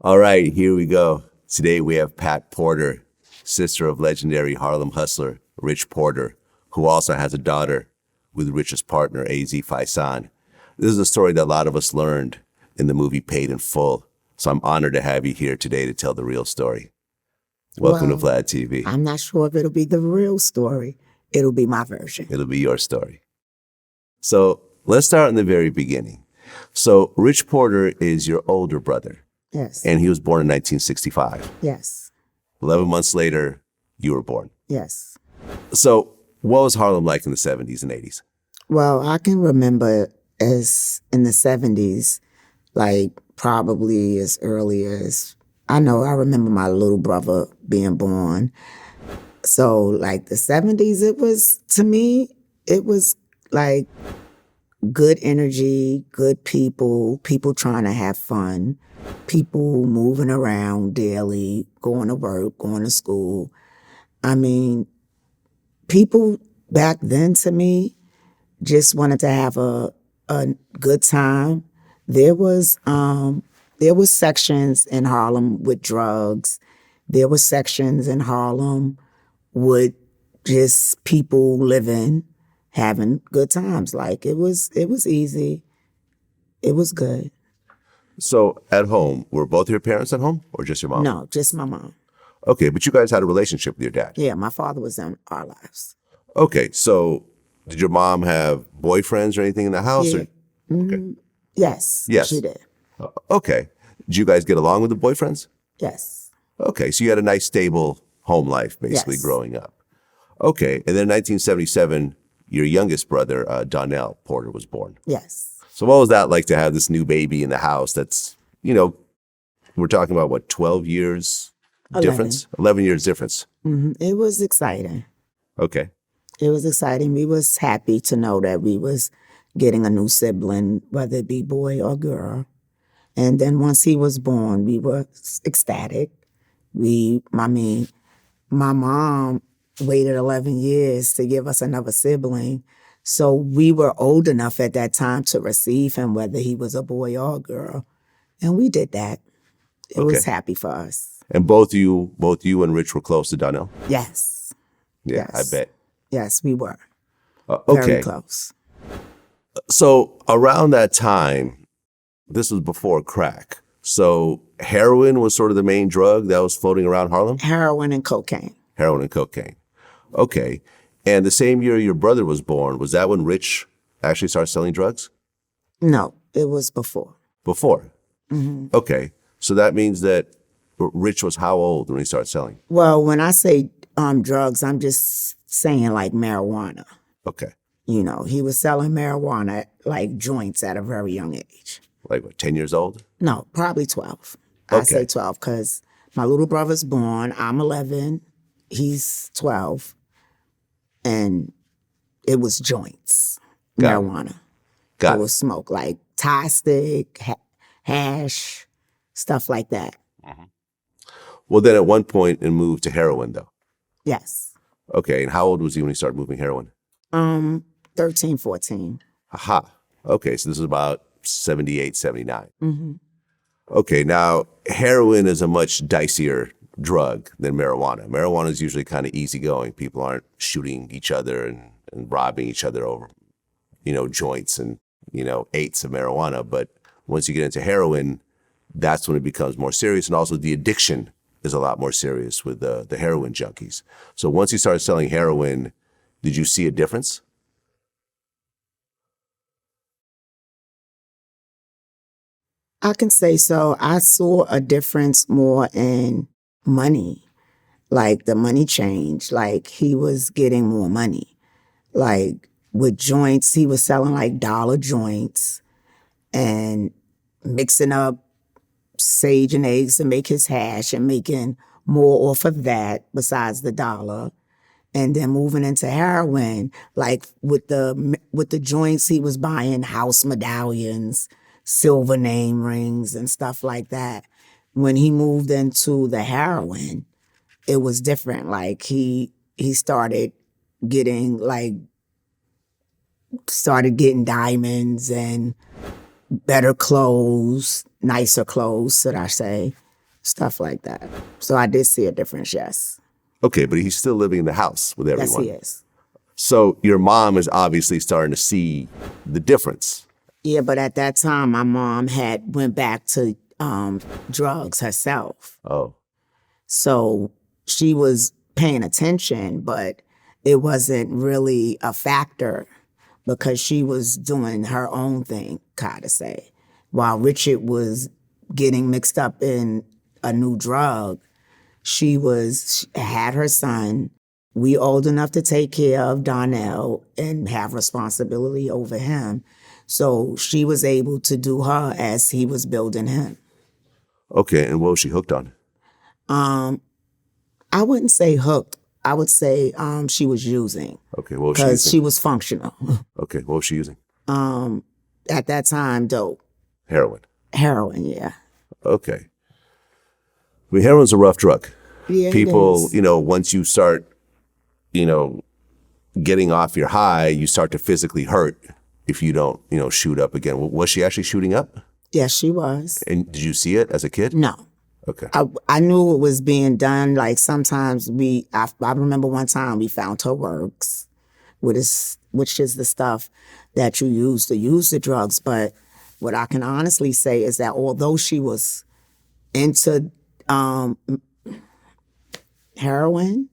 All right, here we go. Today we have Pat Porter, sister of legendary Harlem hustler Rich Porter, who also has a daughter with Rich's partner, AZ Faisan. This is a story that a lot of us learned in the movie Paid in Full. So I'm honored to have you here today to tell the real story. Welcome to Vlad TV. I'm not sure if it'll be the real story. It'll be my version. It'll be your story. So let's start in the very beginning. So Rich Porter is your older brother. Yes. And he was born in 1965. Yes. 11 months later, you were born. Yes. So what was Harlem like in the 70s and 80s? Well, I can remember as in the 70s, like probably as early as, I remember my little brother being born. So like the 70s, to me, it was like good energy, good people trying to have fun, people moving around daily, going to work, going to school. I mean, people back then to me just wanted to have a good time. There was sections in Harlem with drugs. There were sections in Harlem with just people living, having good times. Like it was easy. It was good. So at home, were both your parents at home or just your mom? No, just my mom. Okay, but you guys had a relationship with your dad. Yeah, my father was in our lives. Okay, so did your mom have boyfriends or anything in the house? Yeah. Or? Mm-hmm. Yes, she did. Okay. Did you guys get along with the boyfriends? Yes. Okay, so you had a nice stable home life basically growing up. Okay, and then in 1977, your youngest brother, Donnell Porter, was born. Yes. So what was that like to have this new baby in the house that's, we're talking about what, 12 years 11. difference? 11 years difference. Mm-hmm. It was exciting. Okay. It was exciting. We was happy to know that we was getting a new sibling, whether it be boy or girl. And then once he was born, we were ecstatic. My mom waited 11 years to give us another sibling. So we were old enough at that time to receive him, whether he was a boy or a girl. And we did that. It was happy for us. And both you and Rich were close to Donnell? Yes. Yeah, Yes. I bet. Yes, we were. Okay. Very close. So around that time, this was before crack. So heroin was sort of the main drug that was floating around Harlem? Heroin and cocaine. Heroin and cocaine. Okay. And the same year your brother was born, was that when Rich actually started selling drugs? No, it was before. Before? Mm-hmm. Okay. So that means that Rich was how old when he started selling? Well, when I say drugs, I'm just saying like marijuana. Okay. He was selling marijuana, like joints at a very young age. Like what, 10 years old? No, probably 12. Okay. I say 12 because my little brother's born. I'm 11. He's 12. And it was joints, marijuana. Got it. Was smoke, like Thai stick, hash, stuff like that. Mm-hmm. Well, then at one point it moved to heroin, though. Yes. Okay, and how old was he when he started moving heroin? 13, 14. Aha. Okay, so this is about 78, 79. Mm-hmm. Okay, now heroin is a much dicier drug than marijuana. Marijuana is usually kind of easygoing. People aren't shooting each other and robbing each other over, joints and, eighths of marijuana. But once you get into heroin, that's when it becomes more serious. And also the addiction is a lot more serious with the heroin junkies. So once you started selling heroin, did you see a difference? I can say so. I saw a difference more in money. Like the money changed. Like he was getting more money. Like with joints, he was selling like dollar joints and mixing up sage and eggs to make his hash and making more off of that besides the dollar. And then moving into heroin, like with the joints, he was buying house medallions, silver name rings and stuff like that. When he moved into the heroin, it was different. Like he started getting diamonds and better clothes, nicer clothes, should I say. stuff like that. So I did see a difference, yes. Okay, but he's still living in the house with everyone. Yes, he is. So your mom is obviously starting to see the difference. Yeah, but at that time, my mom had went back to drugs herself. Oh, So she was paying attention, but it wasn't really a factor because she was doing her own thing, kind of say. While Richard was getting mixed up in a new drug, she had her son. We old enough to take care of Donnell and have responsibility over him. So she was able to do her as he was building him. okay. And what was she hooked on? I wouldn't say hooked. I would say she was using. Okay, what was she Because using? she was functional. Okay, what was she using? At that time, dope. Heroin. Heroin, yeah. Okay. I mean, heroin's a rough drug. Yeah, People, it is. Once you start, getting off your high, you start to physically hurt if you don't, shoot up again. Was she actually shooting up? Yes, she was. And did you see it as a kid? No. Okay. I knew it was being done. Like sometimes I remember one time we found her works, which is the stuff that you use to use the drugs. But what I can honestly say is that although she was into heroin,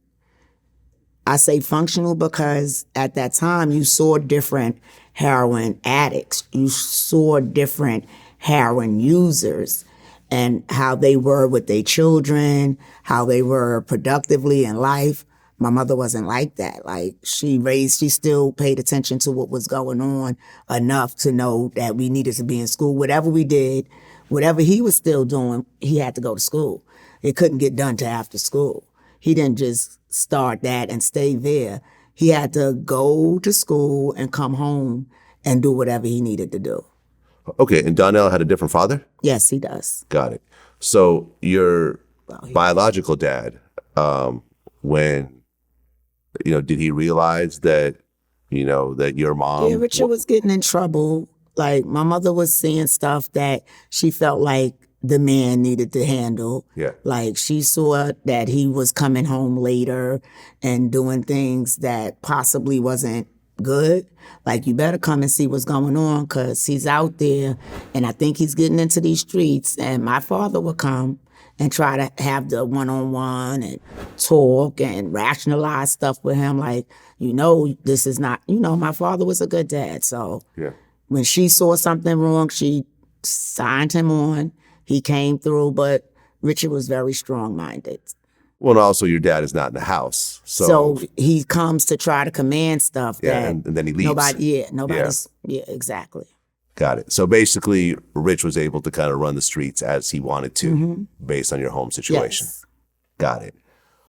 I say functional because at that time you saw different heroin addicts. You saw different heroin users and how they were with their children, how they were productively in life. My mother wasn't like that. Like she still paid attention to what was going on enough to know that we needed to be in school. Whatever we did, whatever he was still doing, he had to go to school. It couldn't get done till after school. He didn't just start that and stay there. He had to go to school and come home and do whatever he needed to do. Okay, and Donnell had a different father? Yes, he does. Got it. So your biological dad, when, did he realize that, that your mom... Yeah, Richard was getting in trouble. Like, my mother was seeing stuff that she felt like the man needed to handle. Yeah. Like, she saw that he was coming home later and doing things that possibly wasn't good. Like, you better come and see what's going on because he's out there and I think he's getting into these streets. And my father would come and try to have the one-on-one and talk and rationalize stuff with him. Like, this is not, my father was a good dad. So Yeah. when she saw something wrong, she signed him on. He came through, but Richard was very strong-minded. Well, and also your dad is not in the house. So he comes to try to command stuff. Yeah, that and then he leaves. Yeah, exactly. Got it. So basically, Rich was able to kind of run the streets as he wanted to based on your home situation. Yes. Got it.